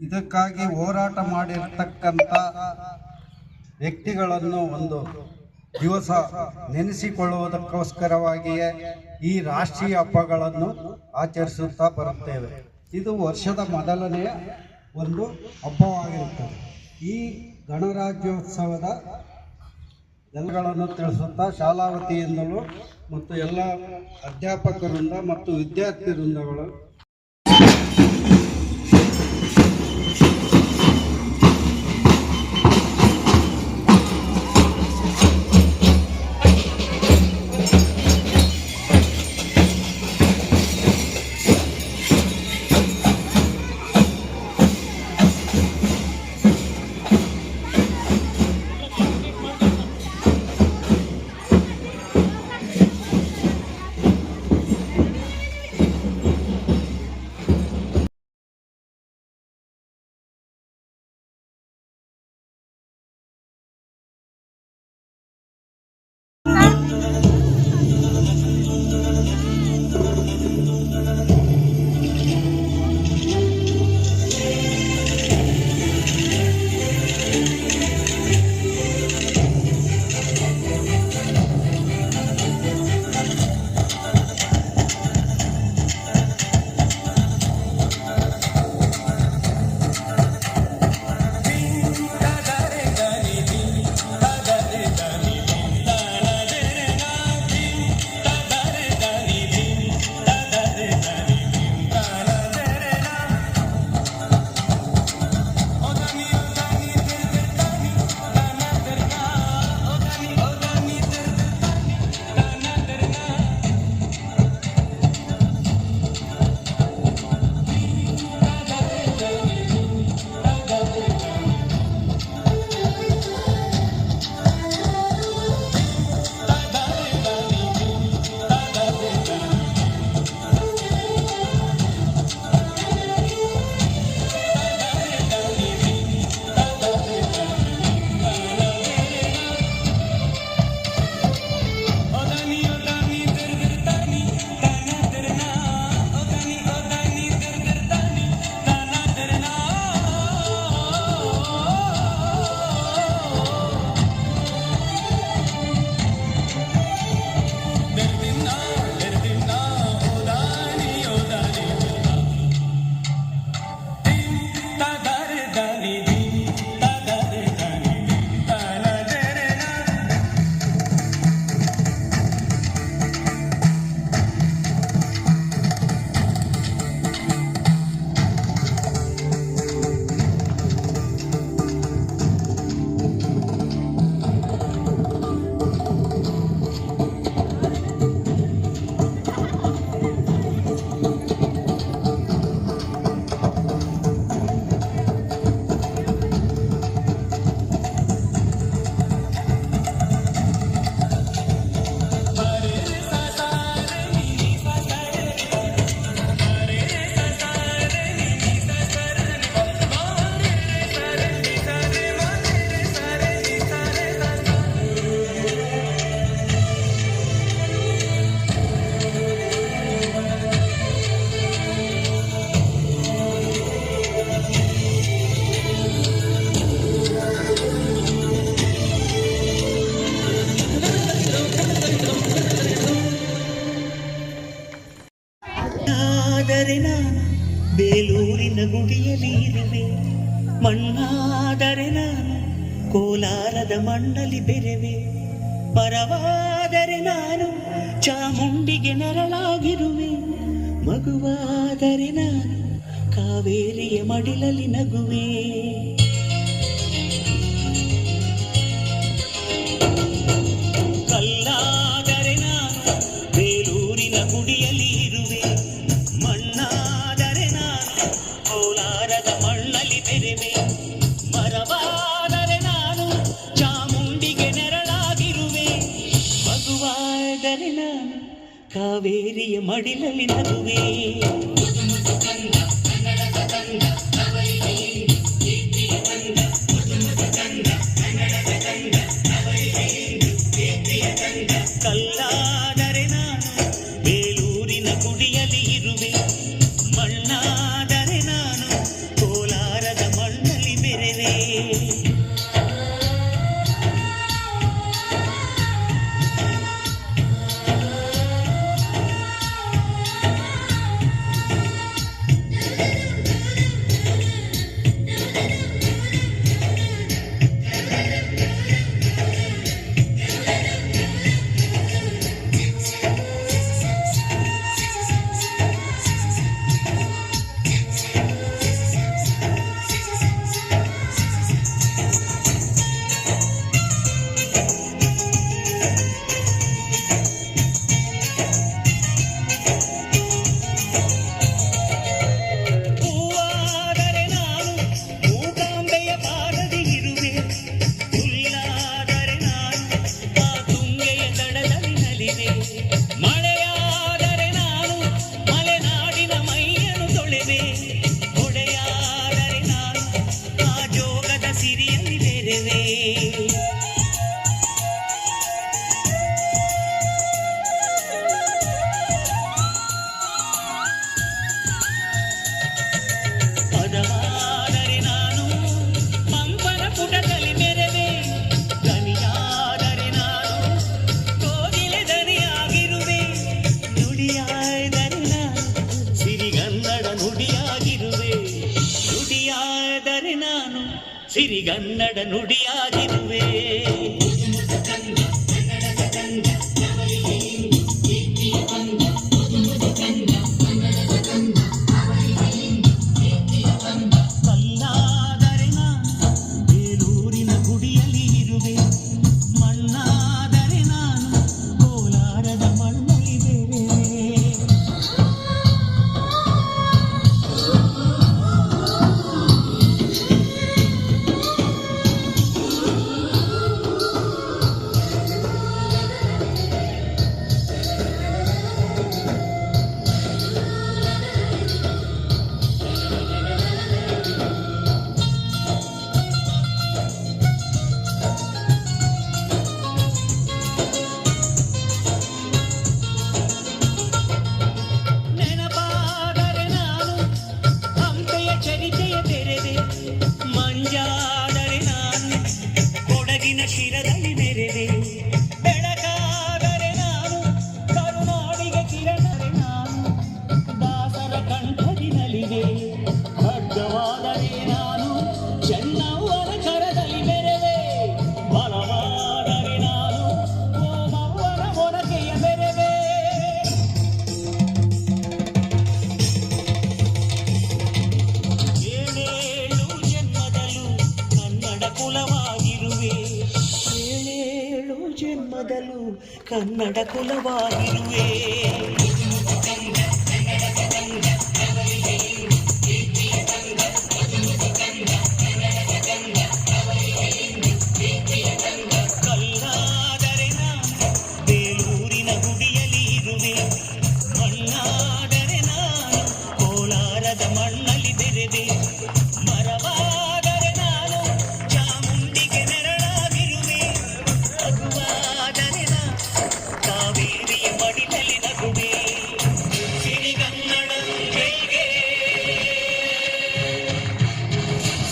ಇದಕ್ಕಾಗಿ ಹೋರಾಟ ಮಾಡಿರ್ತಕ್ಕಂಥ ವ್ಯಕ್ತಿಗಳನ್ನು ಒಂದು ದಿವಸ ನೆನೆಸಿಕೊಳ್ಳುವುದಕ್ಕೋಸ್ಕರವಾಗಿಯೇ ಈ ರಾಷ್ಟ್ರೀಯ ಹಬ್ಬಗಳನ್ನು ಆಚರಿಸುತ್ತಾ ಬರುತ್ತೇವೆ. ಇದು ವರ್ಷದ ಮೊದಲನೆಯ ಒಂದು ಹಬ್ಬವಾಗಿರುತ್ತದೆ. ಈ ಗಣರಾಜ್ಯೋತ್ಸವದ ಎಲ್ಲಗಳನ್ನು ತಿಳಿಸುತ್ತಾ ಶಾಲಾ ವತಿಯಿಂದಲೂ ಮತ್ತು ಎಲ್ಲ ಅಧ್ಯಾಪಕರಿಂದ ಮತ್ತು ವಿದ್ಯಾರ್ಥಿ ವೃಂದಗಳು ಬೇಲೂರಿನ ಗುಡಿಯಲ್ಲಿ ಇರುವೆ, ಮಣ್ಣಾದರೆ ನಾನು ಕೋಲಾರದ ಮಣ್ಣಲ್ಲಿ ಬೆರೆವೆ. ಪರವಾದರೆ ನಾನು ಚಾಮುಂಡಿಗೆ ನೆರಳಾಗಿರುವೆ, ಮಗುವಾದರೆ ನಾನು ಕಾವೇರಿಯ ಮಡಿಲಲ್ಲಿ ನಗುವೆ. ಕಲ್ಲಾದರೆ ನಾನು ಬೇಲೂರಿನ ಗುಡಿಯಲ್ಲಿ ಇರುವೆ, ಮಣ್ಣಾದರೆ ನಾನು ಕೋಲಾರದ ಮಣ್ಣಲ್ಲಿ ಬೆರೆವೆ. ಮರವಾದರೆ ನಾನು ಚಾಮುಂಡಿಗೆ ನೆರಳಾಗಿರುವೆ, ಮಗುವಾದರೆ ನಾನು ಕಾವೇರಿಯ ಮಡಿಲಲ್ಲಿ ನಗುವೆ. ಕಲ್ಲಾದರೆ ನಾನು ಬೇಲೂರಿನ ಗುಡಿಯಲ್ಲಿ ಇರುವೆ, ಮಣ್ಣಾದರೆ ನಾನು ಕೋಲಾರದ ನುಡಿಯಾದರೆ ನಾನು ಸಿರಿಗನ್ನಡ ನುಡಿಯಾಗಿರುವೆ ನುಡಿಯಾದರೆ ನಾನು ಸಿರಿಗನ್ನಡ ನುಡಿಯಾಗಿರುವೆ ಕಲ್ಲಾದರೆ ನಾನು ಬೇಲೂರಿನ ಗುಡಿಯಲ್ಲಿ ಇರುವೆ ಮಣ್ಣಾದರೆ ನಾನು ಕೋಲಾರದ ಮಣ್ಣಲ್ಲಿ ಬೇರೆ ನೆನಪಾದರೆ ನಾನು ಹಂಪೆಯ ಚರಿತೆಯ ತೆರೆದೆ ಮಂಜಾದರೆ ನಾನು ಕೊಡಗಿನ ಶಿರದಲ್ಲಿ ನೆರೆದೆ ಬೆಳಕಾದರೆ ನಾನು ಕರುನಾಡಿಗೆ ಕಿರಣರೆ ನಾನು ದಾಸರ ಕಂಠದಿ ನಲಿದೆ ಖಡ್ಗವಾದರೆ ನಾನು ಚೆನ್ನವ್ವನ ಕರದಲ್ಲಿ ಮೆರೆದೆ ಬಲವಾದರೆ ನಾನು ಓಮವ್ವನ ಮೊನಕೆಯ ಬೆರೆದೆ ಏಳೇಳು ಜನ್ಮದಲ್ಲೂ ಕನ್ನಡ ಕುಲವಾಗಿರುವೆ ಏಳೇಳು ಜನ್ಮದಲ್ಲೂ ಕನ್ನಡ ಕುಲವಾಗಿರುವೆ ಕಲ್ಲಾದರೆ ನಾನು ಬೇಲೂರಿನ ಗುಡಿಯಲ್ಲಿ ಇರುವೆ ಮಣ್ಣಾದರೆ ನಾನು ಕೋಲಾರದ ಮಣ್ಣಲ್ಲಿ ಬೆರೆದೆ ಮರವಾದರೆ ನಾನು ಚಾಮುಂಡಿಗೆ ನೆರಳಾಗಿರುವೆ ಮಗುವಾದರೆ ನಾನು ಕಾವೇರಿಯ ಮಡಿಲಲ್ಲಿ ನಗುವೆ ಸಿರಿಗನ್ನಡ ಗೆಲ್ಗೆ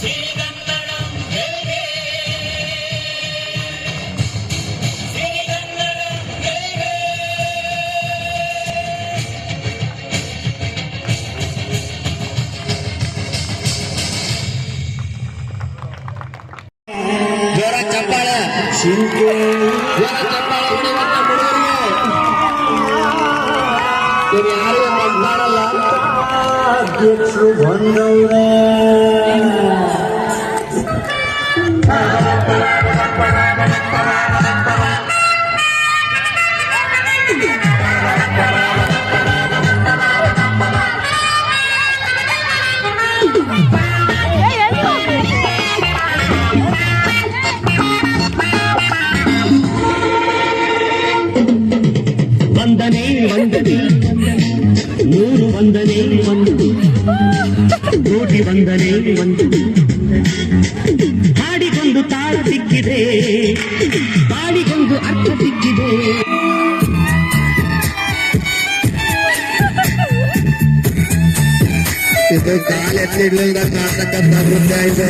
ಸಿರಿಗನ್ನಡ ಗೆಲ್ಗೆ ಸಿರಿಗನ್ನಡ ಗೆಲ್ಗೆ ಜೋರ ಚಪ್ಪಾಳ ಜೋರ ಚಪ್ಪಾಳ ಹುಡುಗರಿಗೆ ಯಾರು ಮಾಡಲ್ಲ ಅಧ್ಯಕ್ಷರು ಬಂದವ್ರೆ ವಂದನೆ ವಂದನೆ ನೂರು ವಂದನೆ ವಂದನೆ ಕೋಟಿ ವಂದನೆ ವಂದನೆ ಹಾಡಿಗೊಂದು ತಾಳ ಸಿಕ್ಕಿದೆ ಹಾಡಿಗೊಂದು ಅರ್ಥ ಸಿಕ್ಕಿದೆ ಇದು ಕಾಲ ಎತ್ತಿಡ್ಲಿಲ್ಲ ಕಾರ್ತಕ್ಕಂಥ ನೃತ್ಯ ಇದು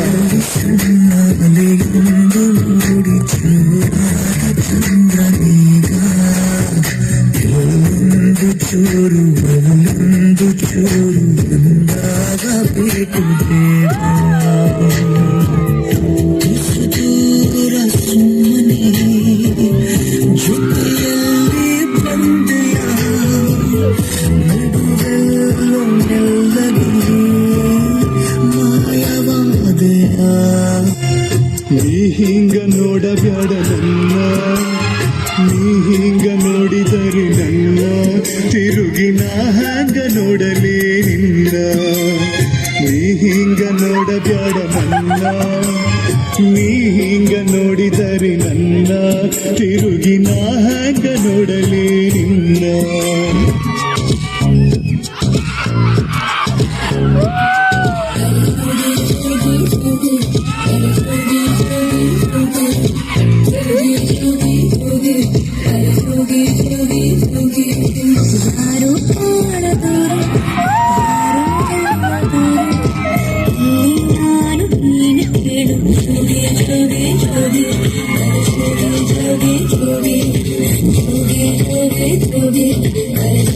ನೀ ಹಿಂಗ ನೋಡಬ್ಯಾಡ ನನ್ನ ನೀ ಹಿಂಗ ನೋಡಿದರೆ ನನ್ನ ತಿರುಗಿ ನಾ ಹಂಗ ನೋಡಲೇ ನಿನ್ನ ನೀ ಹಿಂಗ ನೋಡಬ್ಯಾಡ ನನ್ನ ನೀ ಹಿಂಗ ನೋಡಿದರೆ ನನ್ನ ತಿರುಗಿ ನಾ ಹಂಗ ನೋಡಲೇ ನಿನ್ನ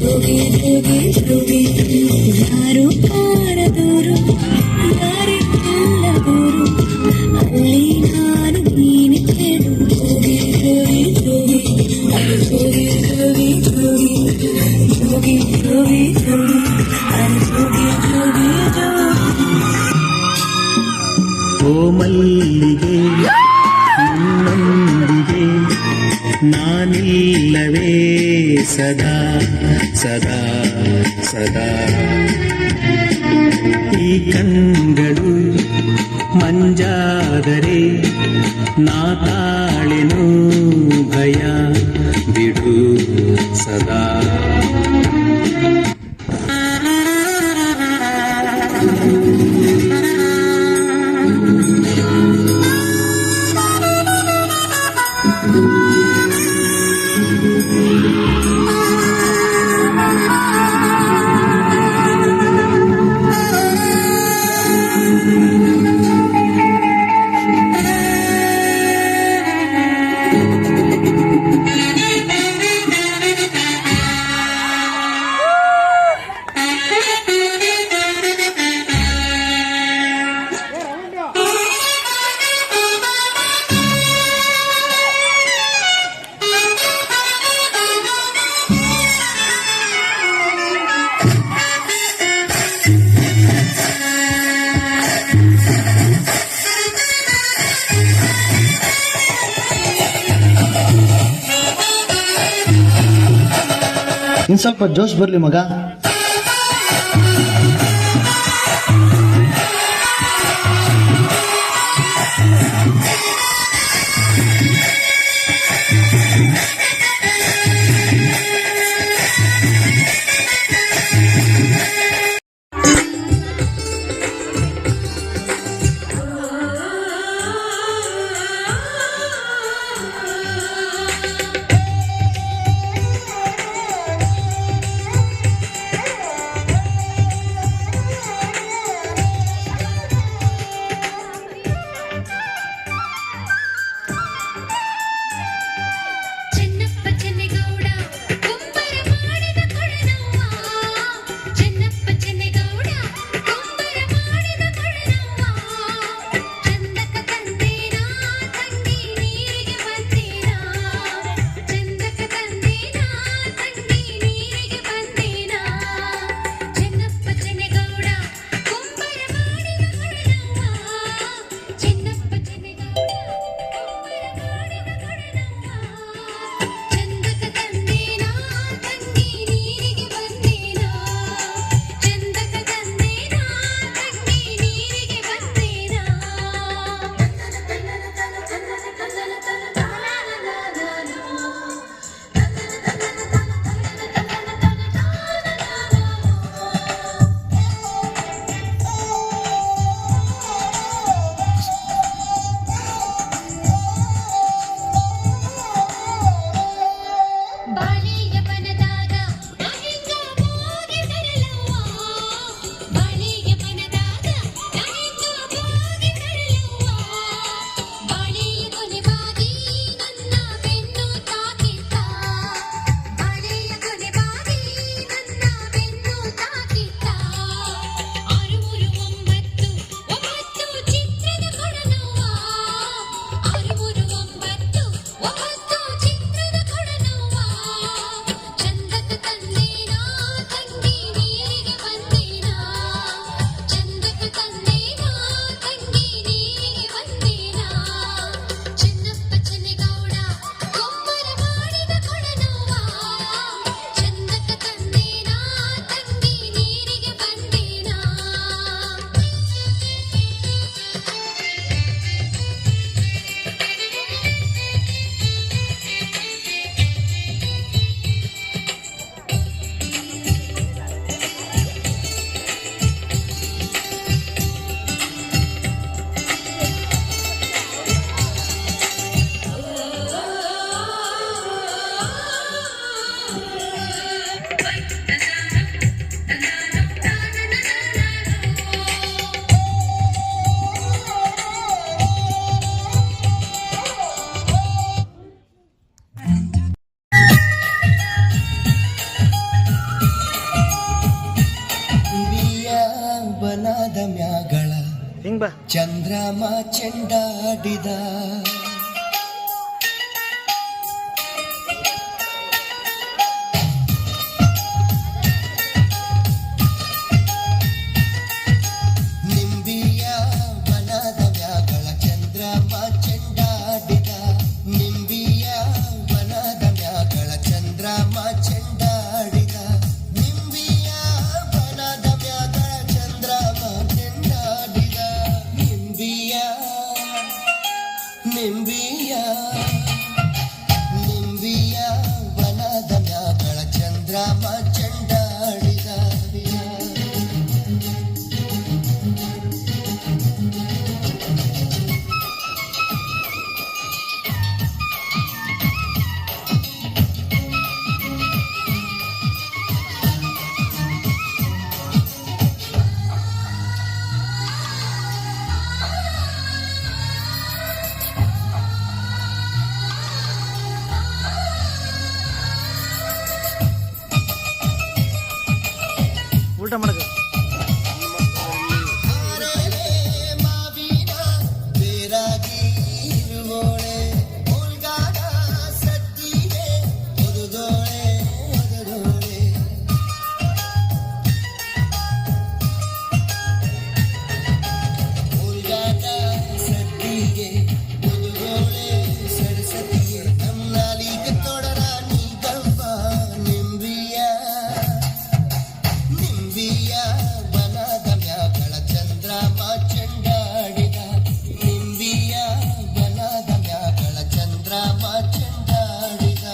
Jogi, ಜೋಗಿ ಜೋಗಿ ಯಾರು ಕಾಣದೂರು ಯಾರಿಗೆಲ್ಲ ದೂರು ಅಲ್ಲಿ ನಾನು ನೀನು ಕೇಳು ಜೋಗಿ ಜೋಗಿ ಜೋಗಿ ಅರೆ ಜೋಗಿ ಜೋಗಿ ಜೋಗಿ ಜೋಗಿ ಜೋಗಿ ಜೋಗಿ ಅರೆ ಜೋಗಿ ಜೋಗಿ ಜೋಗಿ ಓ ಮಲ್ಲಿಗೆ ನಿನ್ನೊಂದಿಗೆ ನಾನಿಲ್ಲವೇ ಸದಾ ಸದಾ ಸದಾ ಈ ಕಣ್ಗಳು ಮಂಜಾದರೆ ನಾ ತಾಳೆನು ಭಯ ಬಿಡು ಸದಾ ಇನ್ ಸ್ವಲ್ಪ ಜೋಶ್ ಬರ್ಲಿ ಮಗ. ಹಿಂಗ್ ಬಾ. ಚಂದ್ರಮ ಚೆಂಡಾಡಿದ ನಿಂಬಿಯ ವನದ ಮ್ಯಾಗಳ ಚಂದ್ರಮ ಚೆಂಡಾಡಿದ ನಿಂಬಿಯ ವನದ ಮ್ಯಾಗಳ ಚಂದ್ರಮ ಚೆಂಡಾಡಿದ ನಿಂಬಿಯ ವನದ ಮ್ಯಾಗಳ ಚಂದ್ರಮ ಚೆಂಡಾಡಿದ ನಿಂಬಿಯ ನಿಂಬಿಯ ನಿಂಬಿಯ ವನದ ಮ್ಯಾಗಳ ಚಂದ್ರಮ ಚೆಂಡಾಡಿದ ಉಲ್ಟಾ ಮಾಡಕ. ಮಾವಿನ ಬೇರಾಗಿ ಇರುವೋಳೆ ಉಲ್ಗಾಡ ಸದ್ದಿಗೆ ಒದುದೋಳೆ ಒದುದೋಳೆ ಉಲ್ಗಾಡ ಸದ್ದಿಗೆ ಒದುದೋಳೆ ಸರಸತಿಗೆ ನಮ್ನಾಲಿಗೆ ತೊಡರ ನೀ ಗಂಬ ನಿಂಬಿಯ ನಿಂಬಿಯ ವನದ ಮ್ಯಾಗಳ ಚಂದ್ರಮ ಚೆಂಡಾಡಿದ ನಿಂಬಿಯ ವನದ ಮ್ಯಾಗಳ ಚಂದ್ರಮ ಚೆಂಡಾಡಿದ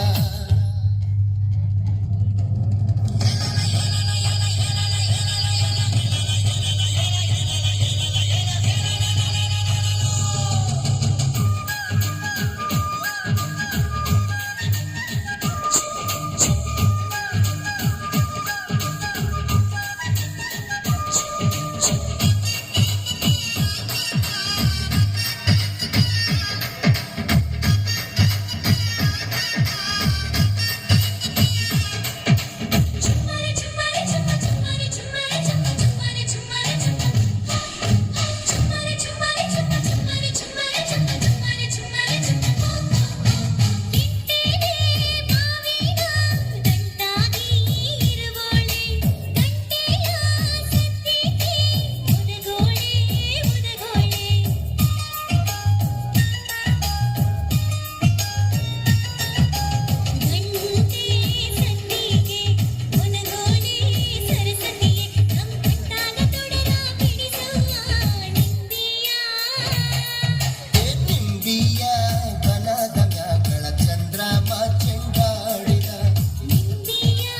ನಿಂಬಿಯ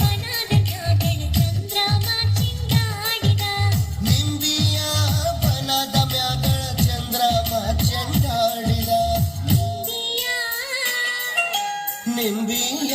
ವನದ ಮ್ಯಾಗಳ ಚಂದ್ರಮ ಚೆಂಡಾಡಿದ ನಿಂಬಿಯ ವನದ ಮ್ಯಾಗಳ ಚಂದ್ರಮ ಚೆಂಡಾಡಿದ ನಿಂಬಿಯ